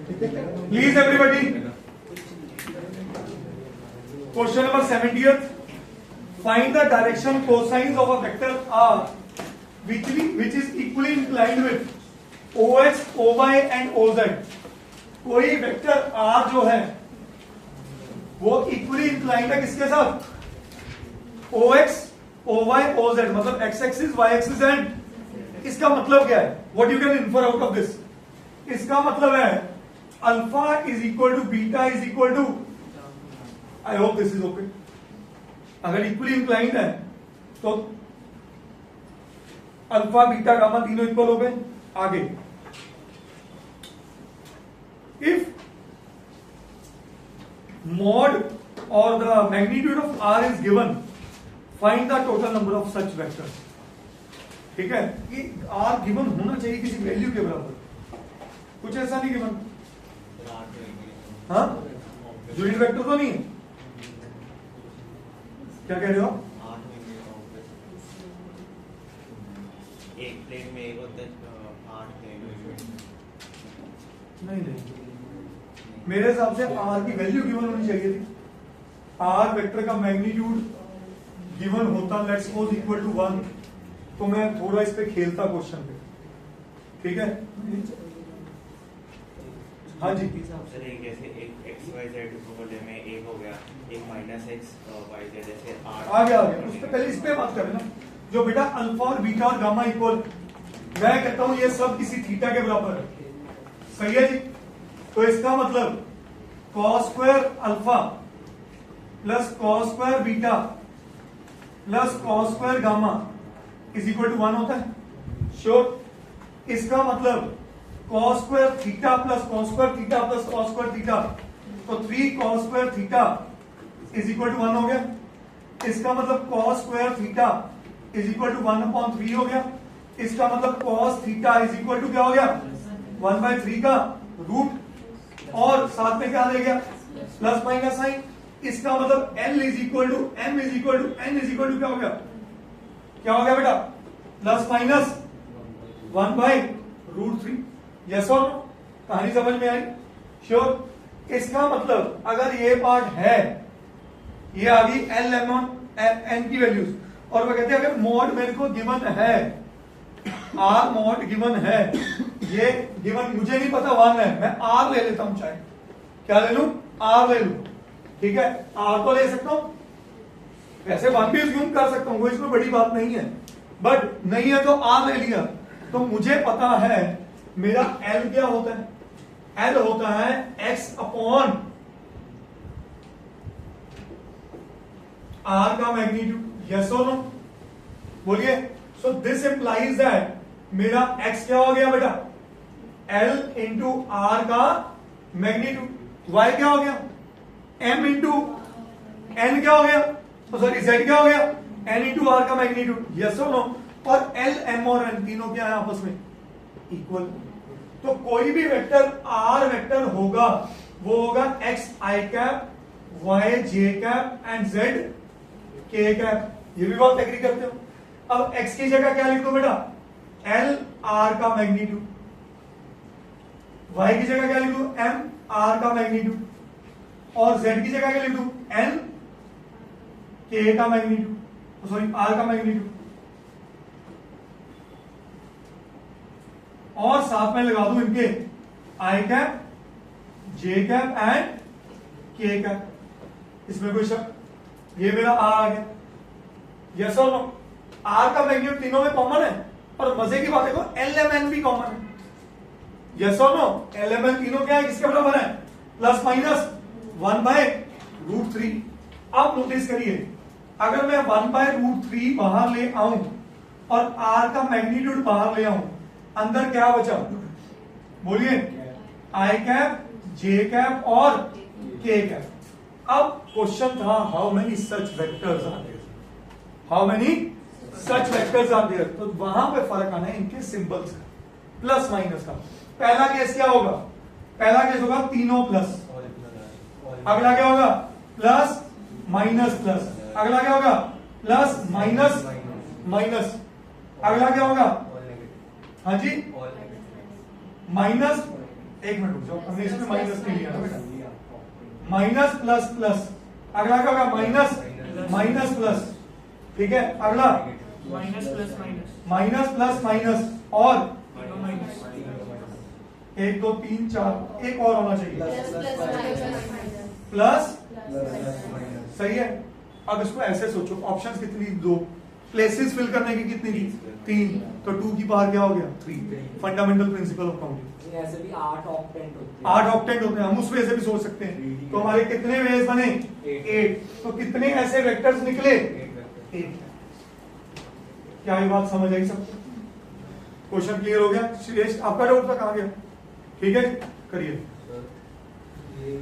Please everybody. Question number 70th. Find the direction cosines of a vector R which is equally inclined with OX, OY and OZ. कोई vector R जो है वो equally inclined है किसके साथ? OX, OY, OZ, मतलब X axis, Y axis and इसका मतलब क्या है? What you can infer out of this? इसका मतलब है alpha is equal to beta is equal to, I hope this is okay. अगर इक्वली इंक्लाइंड है तो अल्फा बीटा गामा तीनों इक्वल हो गए। आगे if mod or the magnitude of r is given, find the total number of such vectors। ठीक है, ये r given होना चाहिए किसी वैल्यू के बराबर, कुछ ऐसा नहीं गिवन। हाँ, यूनिट वेक्टर तो नहीं है, क्या कह रहे हो? एक प्लेन में एक होता है 8 प्लेन नहीं, मेरे हिसाब से आर की वैल्यू गिवन होनी चाहिए थी। आर वेक्टर का मैग्नीट्यूड गिवन होता लेट्स सपोज इक्वल टू 1, तो मैं थोड़ा इस पे खेलता क्वेश्चन पे। ठीक है, हाँ जी। सर एक जैसे एक एक्स वाई जेड बोले में एक हो गया, एक माइनस एक्स वाई जेड जैसे आ गया उस पे पहले इस पे बात करें ना, जो बेटा अल्फा और बीटा और गामा इक्वल, मैं कहता हूं ये सब किसी थीटा के बराबर है। सही है जी, तो इसका मतलब cos square alpha plus cos square beta plus cos square gamma is equal to 1 होता है। श्योर। इसका मतलब cos square theta plus cos square theta plus cos square theta, तो 3 cos square theta is equal to 1 हो गया। इसका मतलब cos square theta is equal to 1/3 हो गया। इसका मतलब cos theta is equal to क्या हो गया? 1/3 का रूट, और साथ में क्या ले गया? Plus minus sine. इसका मतलब L is equal to M is equal to N is equal to क्या हो गया? क्या हो गया बेटा? Plus minus 1/√3। यस और नो? कहानी समझ में आई? श्योर। इसका मतलब अगर ये पार्ट है, ये आ गई L M N की वैल्यूज, और वो कहते हैं अगर मॉड मेरे को गिवन है, R मॉड गिवन है, ये गिवन मुझे नहीं पता 1 है, मैं R ले लेता हूं, चाहे क्या ले लूं? R ले लूं। ठीक है, R तो ले सकता हूं, वैसे 1 भी अज्यूम कर सकता हूं, वो इसमें बड़ी बात नहीं है, बट नहीं है तो R ले लिया। तो मुझे पता है मेरा L क्या होता है? L होता है X अपॉन R का मैग्नीट्यूड। यस और नो? बोलिए। सो दिस इंप्लाइज दैट मेरा X क्या हो गया बेटा? L इंटू R का मैग्नीट्यूड। Y क्या हो गया? M इंटू N क्या हो गया? सॉरी Z क्या हो गया? N इंटू R का मैग्नीट्यूड। यस और नो? और L M और N तीनों क्या है आपस में? इक्वल। तो कोई भी वेक्टर R वेक्टर होगा वो होगा X I cap, Y J cap and Z K cap. ये भी बात एग्री करते हो? अब X की जगह क्या लिख दो बेटा? L R का मैग्नीट्यूड। Y की जगह क्या लिख दू? M R का मैग्नीट्यूड। और Z की जगह क्या लिख दू? N K का मैग्नीट्यूड, सॉरी R का मैग्नीट्यूड। और साथ में लगा दूं इनके I cap, J cap and K cap. इसमें कोई शक? ये मेरा R आ गया। यस और नो? R का मैग्नीट्यूड तीनों में कॉमन है, और मजे की बात देखो LMN भी कॉमन है। यस और नो? LMN तीनों क्या है, किसके बराबर है? Plus minus 1/√3। अब नोटिस करिए, अगर मैं 1/√3 बाहर ले आऊं और R का मैग्नीट्यूड बाहर ले आऊं, अंदर क्या बचा? बोलिए। I कैप, J कैप और K कैप। अब क्वेश्चन था how many such vectors are there? How many such vectors are there? तो वहां पे फर्क आना है इनके सिंबल्स का, प्लस माइनस का। पहला केस क्या होगा? पहला केस होगा तीनों प्लस। अगला क्या होगा? Plus minus plus. अगला क्या होगा? Plus minus minus. अगला क्या होगा? हाँ जी, माइनस एक मिनट रुक जाओ, हमने इसमें माइनस नहीं लिया ना बेटा, माइनस प्लस प्लस, अगला क्या होगा माइनस माइनस प्लस, ठीक है, अगला minus plus minus minus plus minus, और माइनस 1 2 3 4, एक और होना चाहिए प्लस, सही है। अब इसको ऐसे सोचो, ऑप्शंस कितनी, 2, प्लेसेस फिल करने की कितनी थी, 3, तो 2 की पावर क्या हो गया 3, फंडामेंटल प्रिंसिपल ऑफ काउंटिंग। ऐसे भी 8 ऑक्टेंट होते हैं, 8 ऑक्टेंट होते हैं, हम उस वे से भी सोच सकते हैं। तो हमारे कितने वेज बने 8, तो कितने ऐसे वेक्टर्स निकले 8। क्या ये बात समझ आई सबको? क्वेश्चन क्लियर हो गया? श्रेष्ठ आपका डाउट था कहां गया? ठीक है, करिए। ये